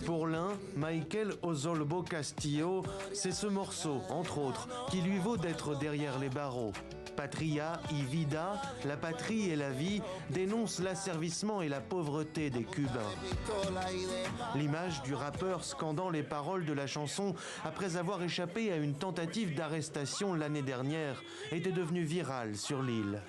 Pour l'un, Michael Osolbo Castillo, c'est ce morceau, entre autres, qui lui vaut d'être derrière les barreaux. Patria y vida, la patrie et la vie, dénonce l'asservissement et la pauvreté des Cubains. L'image du rappeur scandant les paroles de la chanson après avoir échappé à une tentative d'arrestation l'année dernière était devenue virale sur l'île.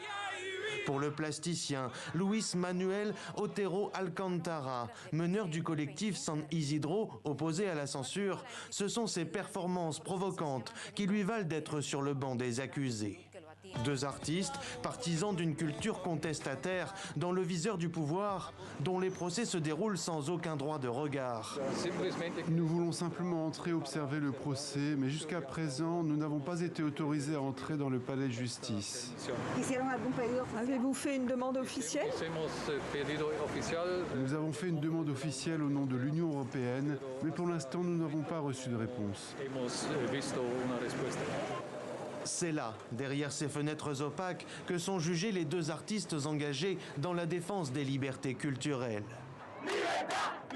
Pour le plasticien Luis Manuel Otero Alcantara, meneur du collectif San Isidro, opposé à la censure, ce sont ses performances provocantes qui lui valent d'être sur le banc des accusés. Deux artistes, partisans d'une culture contestataire, dans le viseur du pouvoir, dont les procès se déroulent sans aucun droit de regard. Nous voulons simplement entrer observer le procès, mais jusqu'à présent, nous n'avons pas été autorisés à entrer dans le palais de justice. Avez-vous fait une demande officielle? Nous avons fait une demande officielle au nom de l'Union européenne, mais pour l'instant, nous n'avons pas reçu de réponse. C'est là, derrière ces fenêtres opaques, que sont jugés les deux artistes engagés dans la défense des libertés culturelles.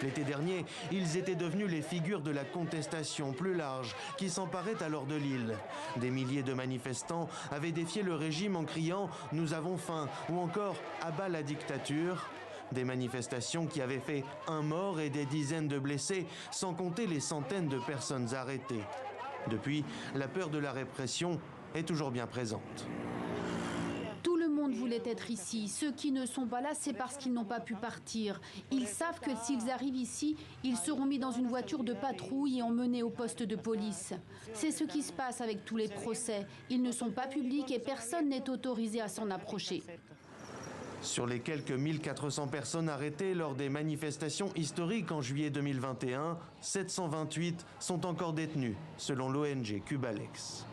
L'été dernier, ils étaient devenus les figures de la contestation plus large qui s'emparait alors de l'île. Des milliers de manifestants avaient défié le régime en criant « Nous avons faim » ou encore « À bas la dictature ». Des manifestations qui avaient fait un mort et des dizaines de blessés, sans compter les centaines de personnes arrêtées. Depuis, la peur de la répression est toujours bien présente. Tout le monde voulait être ici. Ceux qui ne sont pas là, c'est parce qu'ils n'ont pas pu partir. Ils savent que s'ils arrivent ici, ils seront mis dans une voiture de patrouille et emmenés au poste de police. C'est ce qui se passe avec tous les procès. Ils ne sont pas publics et personne n'est autorisé à s'en approcher. Sur les quelques 1400 personnes arrêtées lors des manifestations historiques en juillet 2021, 728 sont encore détenues, selon l'ONG Cubalex.